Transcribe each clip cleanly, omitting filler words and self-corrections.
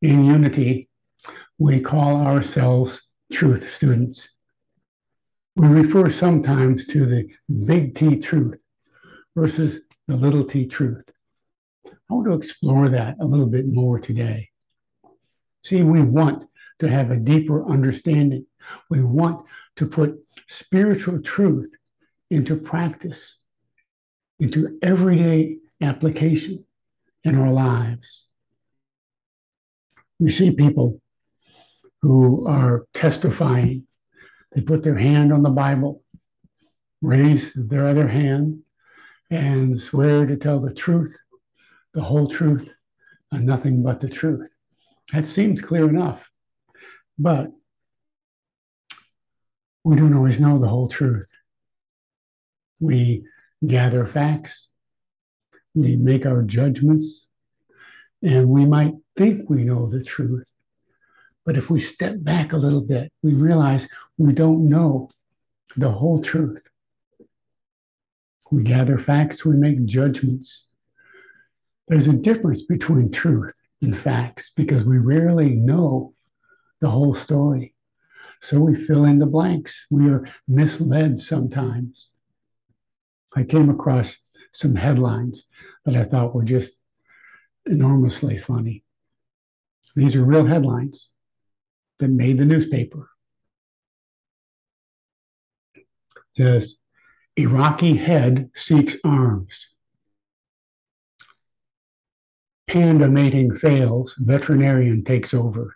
In Unity, we call ourselves truth students. We refer sometimes to the big T truth versus the little t truth. I want to explore that a little bit more today. See, we want to have a deeper understanding. We want to put spiritual truth into practice, into everyday application in our lives. We see people who are testifying. They put their hand on the Bible, raise their other hand, and swear to tell the truth, the whole truth, and nothing but the truth. That seems clear enough, but we don't always know the whole truth. We gather facts, we make our judgments, and we might think we know the truth. But if we step back a little bit, we realize we don't know the whole truth. We gather facts, we make judgments. There's a difference between truth and facts because we rarely know the whole story. So we fill in the blanks. We are misled sometimes. I came across some headlines that I thought were just enormously funny. These are real headlines that made the newspaper. It says, Iraqi head seeks arms. Panda mating fails, veterinarian takes over.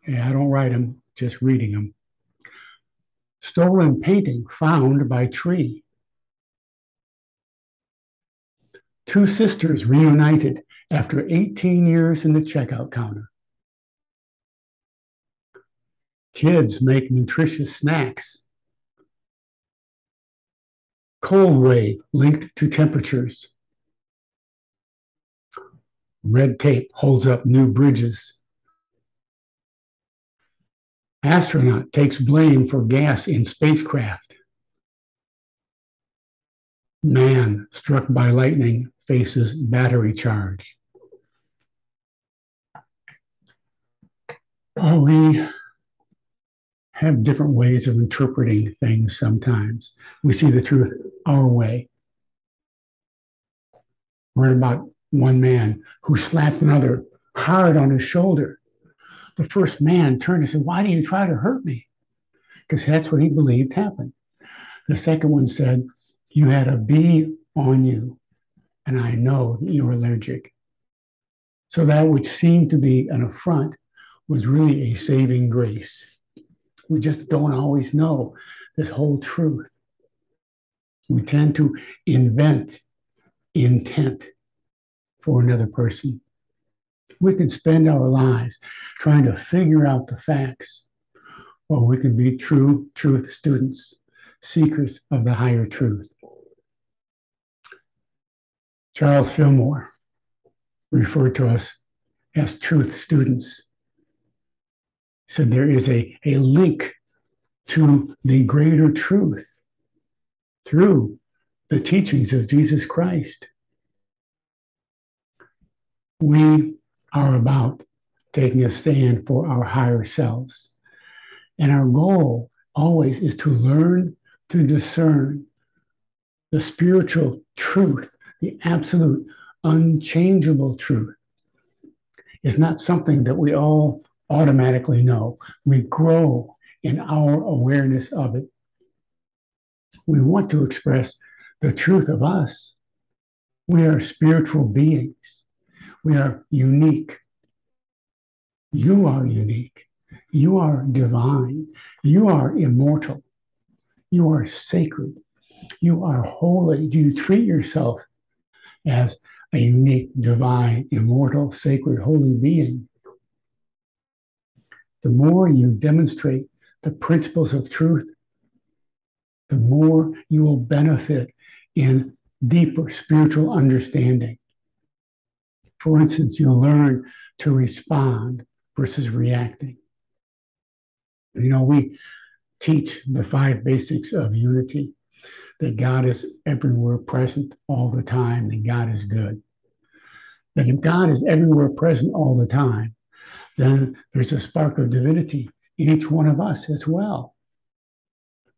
Yeah, I don't write them, just reading them. Stolen painting found by tree. Two sisters reunited after 18 years in the checkout counter. Kids make nutritious snacks. Cold wave linked to temperatures. Red tape holds up new bridges. Astronaut takes blame for gas in spacecraft. Man struck by lightning faces battery charge. Oh, we have different ways of interpreting things sometimes. We see the truth our way. Read about one man who slapped another hard on his shoulder. The first man turned and said, "Why do you try to hurt me?" Because that's what he believed happened. The second one said, "You had a bee on you, and I know that you're allergic." So that which seemed to be an affront was really a saving grace. We just don't always know this whole truth. We tend to invent intent for another person. We can spend our lives trying to figure out the facts, or we can be true truth students, seekers of the higher truth. Charles Fillmore referred to us as truth students. He said there is a link to the greater truth through the teachings of Jesus Christ. We are about taking a stand for our higher selves. And our goal always is to learn to discern the spiritual truth, the absolute unchangeable truth. It's not something that we all automatically know. We grow in our awareness of it. We want to express the truth of us. We are spiritual beings. We are unique. You are unique. You are divine. You are immortal. You are sacred. You are holy. Do you treat yourself as a unique, divine, immortal, sacred, holy being? The more you demonstrate the principles of truth, the more you will benefit in deeper spiritual understanding. For instance, you'll learn to respond versus reacting. You know, we teach the 5 basics of unity, that God is everywhere present all the time, and God is good. That if God is everywhere present all the time, then there's a spark of divinity in each one of us as well.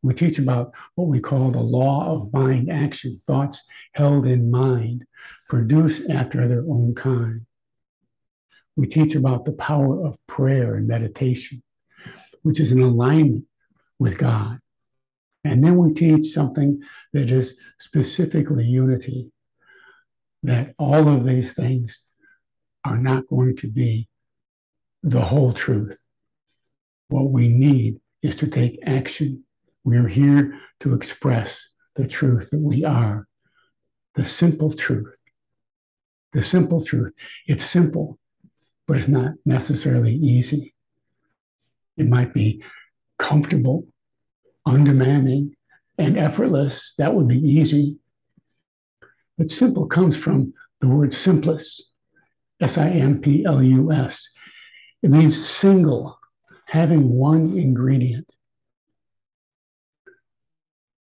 We teach about what we call the law of mind action, thoughts held in mind, produce after their own kind. We teach about the power of prayer and meditation, which is in alignment with God. And then we teach something that is specifically unity, that all of these things are not going to be the whole truth. What we need is to take action. We are here to express the truth that we are, the simple truth. The simple truth. It's simple, but it's not necessarily easy. It might be comfortable, undemanding, and effortless. That would be easy. But simple comes from the word simplus, S-I-M-P-L-U-S. It means single, having one ingredient.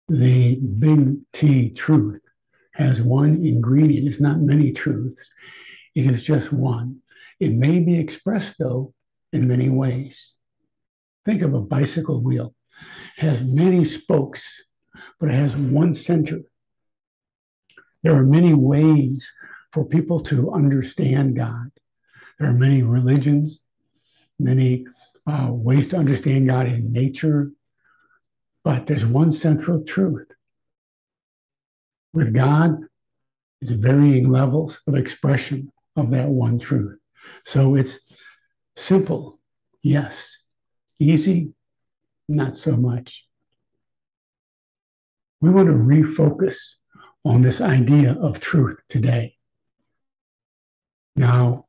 The big T truth has one ingredient. It's not many truths. It is just one. It may be expressed, though, in many ways. Think of a bicycle wheel. It has many spokes, but it has one center. There are many ways for people to understand God. There are many religions, many ways to understand God in nature, but there's one central truth. With God, it's varying levels of expression of that one truth. So it's simple, yes. Easy, not so much. We want to refocus on this idea of truth today. Now,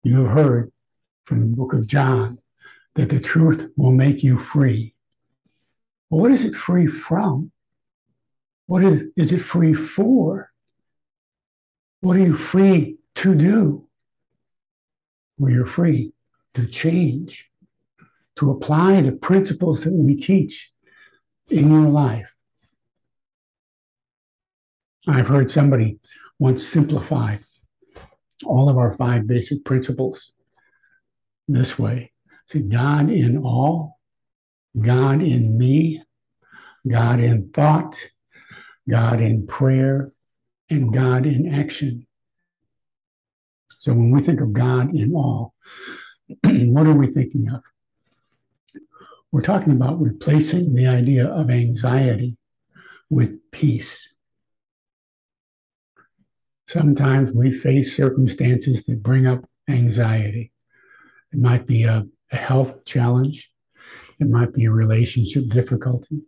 you have heard from the book of John that the truth will make you free. Well, what is it free from? What is it free for? What are you free to do? Well, you're free to change, to apply the principles that we teach in your life. I've heard somebody once simplify all of our 5 basic principles this way. See, God in all, God in me, God in thought, God in prayer, and God in action. So when we think of God in all, what are we thinking of? We're talking about replacing the idea of anxiety with peace. Sometimes we face circumstances that bring up anxiety. It might be a health challenge. It might be a relationship difficulty.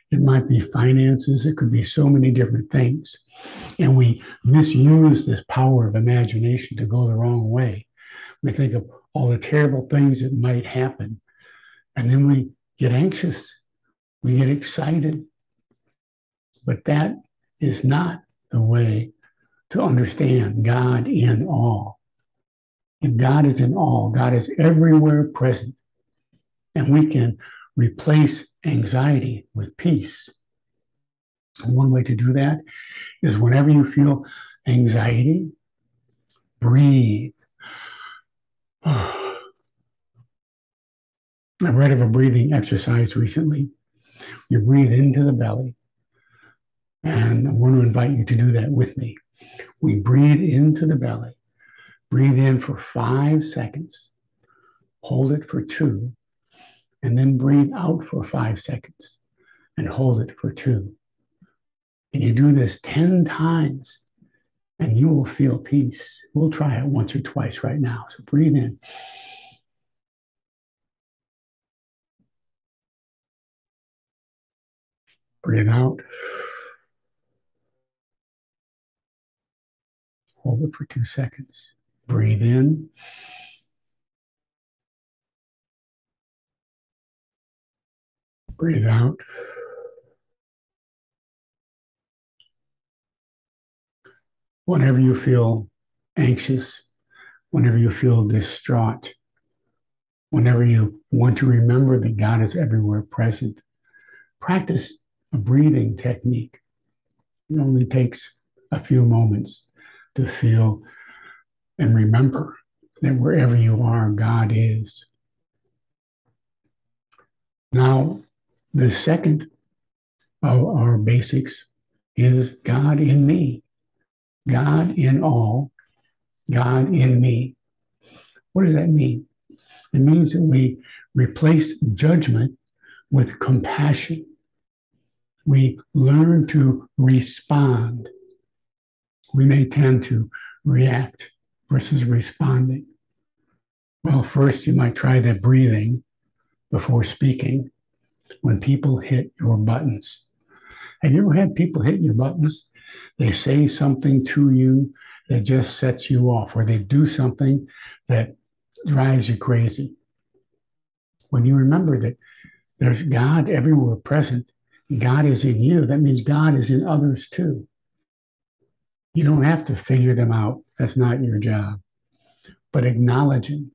It might be finances. It could be so many different things. And we misuse this power of imagination to go the wrong way. We think of all the terrible things that might happen. And then we get anxious. We get excited. But that is not the way to understand God in all. And God is in all. God is everywhere present. And we can replace anxiety with peace. And one way to do that is whenever you feel anxiety, breathe. I read of a breathing exercise recently. You breathe into the belly. And I want to invite you to do that with me. We breathe into the belly. Breathe in for 5 seconds. Hold it for 2. And then breathe out for 5 seconds. And hold it for 2. And you do this 10 times. And you will feel peace. We'll try it once or twice right now. So breathe in. Breathe out. Hold it for 2 seconds. Breathe in. Breathe out. Whenever you feel anxious, whenever you feel distraught, whenever you want to remember that God is everywhere present, practice a breathing technique. It only takes a few moments to feel and remember that wherever you are, God is. Now, the second of our basics is God in me. God in all, God in me. What does that mean? It means that we replace judgment with compassion. We learn to respond. We may tend to react versus responding. Well, first, you might try the breathing before speaking when people hit your buttons. Have you ever had people hit your buttons? They say something to you that just sets you off, or they do something that drives you crazy. When you remember that there's God everywhere present, God is in you, that means God is in others too. You don't have to figure them out. That's not your job. But acknowledging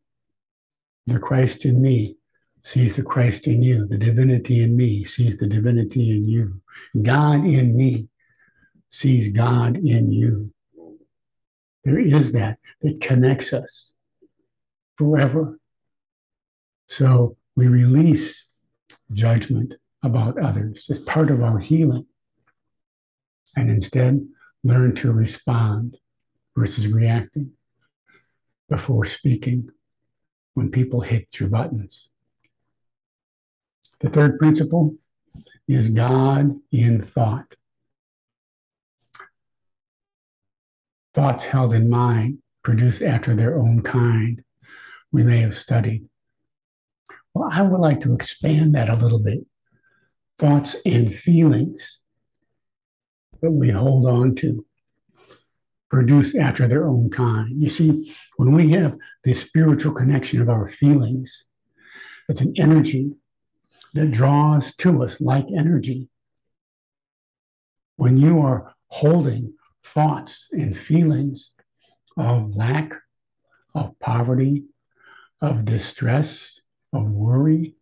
the Christ in me sees the Christ in you. The divinity in me sees the divinity in you. God in me sees God in you. There is that connects us forever. So we release judgment about others as part of our healing, and instead learn to respond versus reacting before speaking when people hit your buttons. The third principle is God in thought. Thoughts held in mind produce after their own kind, we may have studied. Well, I would like to expand that a little bit. Thoughts and feelings that we hold on to produce after their own kind. You see, when we have the spiritual connection of our feelings, it's an energy that draws to us like energy. When you are holding thoughts and feelings of lack, of poverty, of distress, of worry,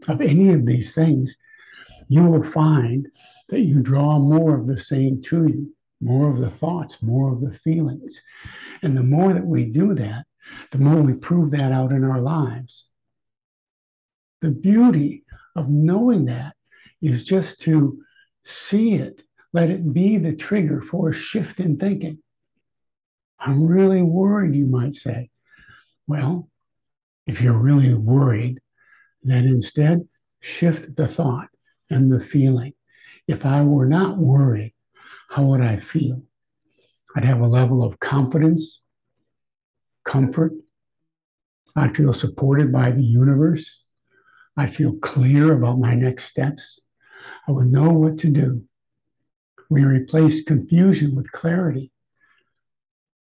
of any of these things, you will find that you draw more of the same to you, more of the thoughts, more of the feelings. And the more that we do that, the more we prove that out in our lives. The beauty of knowing that is just to see it, let it be the trigger for a shift in thinking. I'm really worried, you might say. Well, if you're really worried, then instead shift the thought and the feeling. If I were not worried, how would I feel? I'd have a level of confidence, comfort. I'd feel supported by the universe. I feel clear about my next steps. I would know what to do. We replace confusion with clarity.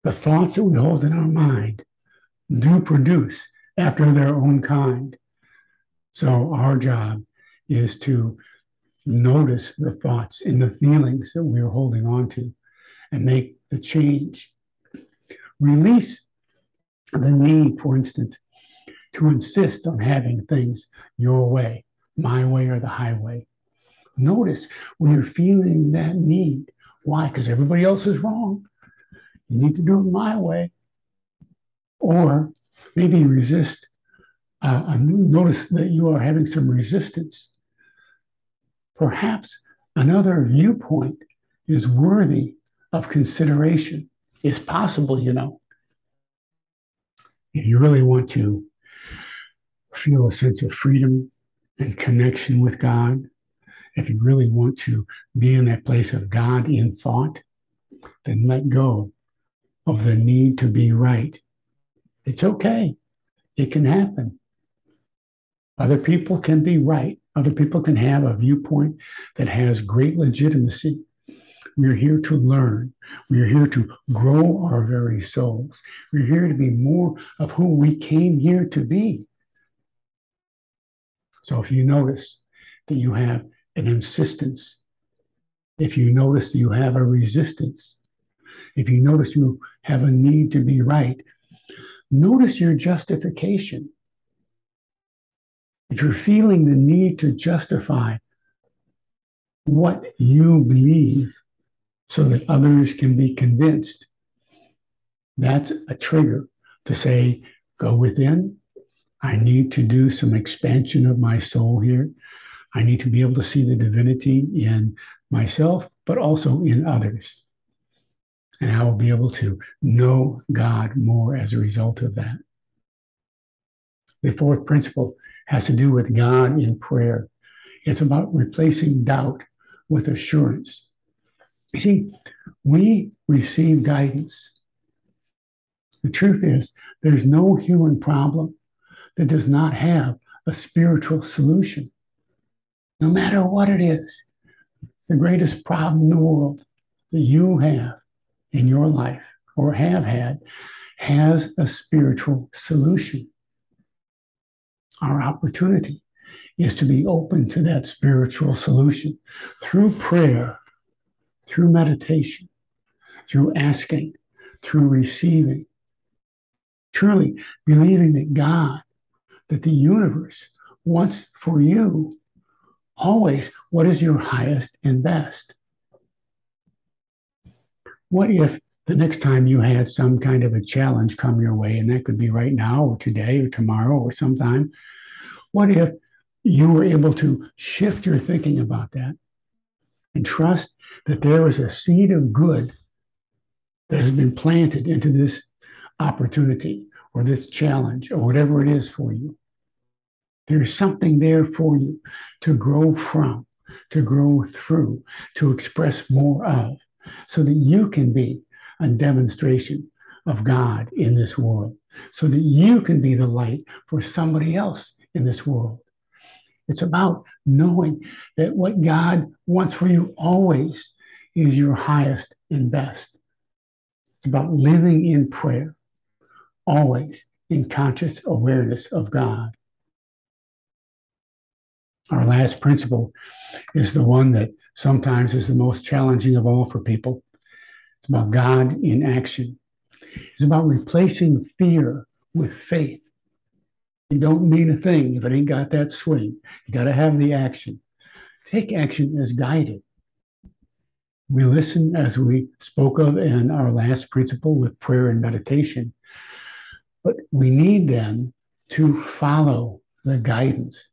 The thoughts that we hold in our mind do produce after their own kind. So our job is to notice the thoughts and the feelings that we're holding on to and make the change. Release the need, for instance, to insist on having things your way, my way, or the highway. Notice when you're feeling that need. Why? Because everybody else is wrong. You need to do it my way. Or maybe resist. Notice that you are having some resistance. Perhaps another viewpoint is worthy of consideration. It's possible, you know. If you really want to feel a sense of freedom and connection with God, if you really want to be in that place of God in thought, then let go of the need to be right. It's okay. It can happen. Other people can be right. Other people can have a viewpoint that has great legitimacy. We're here to learn. We're here to grow our very souls. We're here to be more of who we came here to be. So if you notice that you have an insistence, if you notice that you have a resistance, if you notice you have a need to be right, notice your justification. If you're feeling the need to justify what you believe so that others can be convinced, that's a trigger to say, go within. I need to do some expansion of my soul here. I need to be able to see the divinity in myself, but also in others. And I will be able to know God more as a result of that. The fourth principle has to do with God in prayer. It's about replacing doubt with assurance. You see, we receive guidance. The truth is, there's no human problem that does not have a spiritual solution. No matter what it is, the greatest problem in the world that you have in your life or have had has a spiritual solution. Our opportunity is to be open to that spiritual solution through prayer, through meditation, through asking, through receiving, truly believing that God, that the universe wants for you always what is your highest and best. What if the next time you had some kind of a challenge come your way, and that could be right now or today or tomorrow or sometime, what if you were able to shift your thinking about that and trust that there is a seed of good that has been planted into this opportunity or this challenge or whatever it is for you? There's something there for you to grow from, to grow through, to express more of, so that you can be a demonstration of God in this world, so that you can be the light for somebody else in this world. It's about knowing that what God wants for you always is your highest and best. It's about living in prayer, always in conscious awareness of God. Our last principle is the one that sometimes is the most challenging of all for people. It's about God in action. It's about replacing fear with faith. You don't mean a thing if it ain't got that swing. You got to have the action. Take action as guided. We listen, as we spoke of in our last principle with prayer and meditation, but we need them to follow the guidance.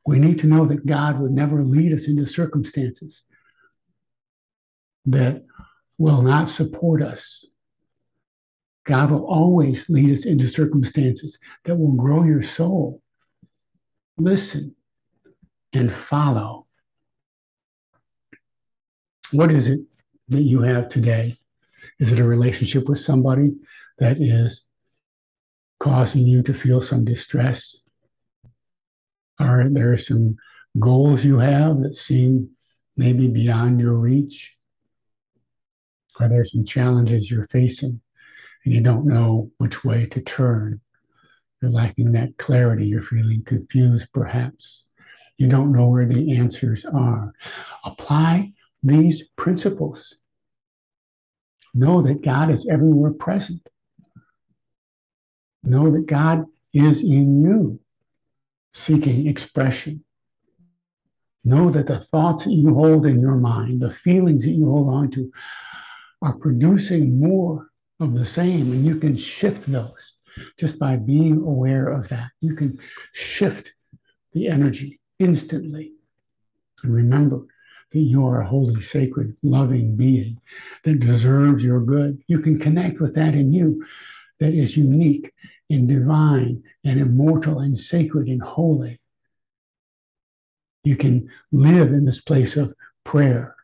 We need to know that God would never lead us into circumstances that will not support us. God will always lead us into circumstances that will grow your soul. Listen and follow. What is it that you have today? Is it a relationship with somebody that is causing you to feel some distress? Are there some goals you have that seem maybe beyond your reach? Are there some challenges you're facing and you don't know which way to turn? You're lacking that clarity. You're feeling confused, perhaps. You don't know where the answers are. Apply these principles. Know that God is everywhere present. Know that God is in you, seeking expression. Know that the thoughts that you hold in your mind, the feelings that you hold on to, are producing more of the same, and you can shift those just by being aware of that. You can shift the energy instantly. And remember that you are a holy, sacred, loving being that deserves your good. You can connect with that in you that is unique and divine and immortal and sacred and holy. You can live in this place of prayer,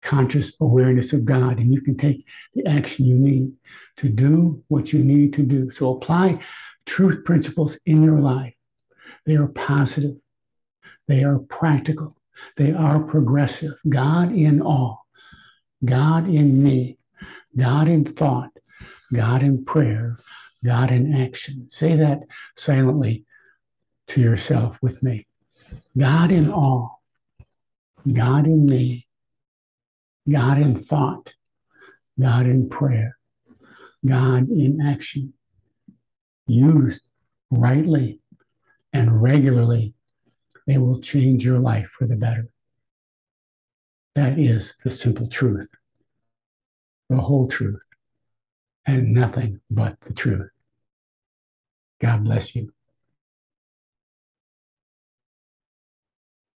conscious awareness of God, and you can take the action you need to do what you need to do. So apply truth principles in your life. They are positive. They are practical. They are progressive. God in all. God in me. God in thought. God in prayer. God in action. Say that silently to yourself with me. God in all. God in me. God in thought. God in prayer. God in action. Used rightly and regularly, they will change your life for the better. That is the simple truth, the whole truth. and nothing but the truth. God bless you.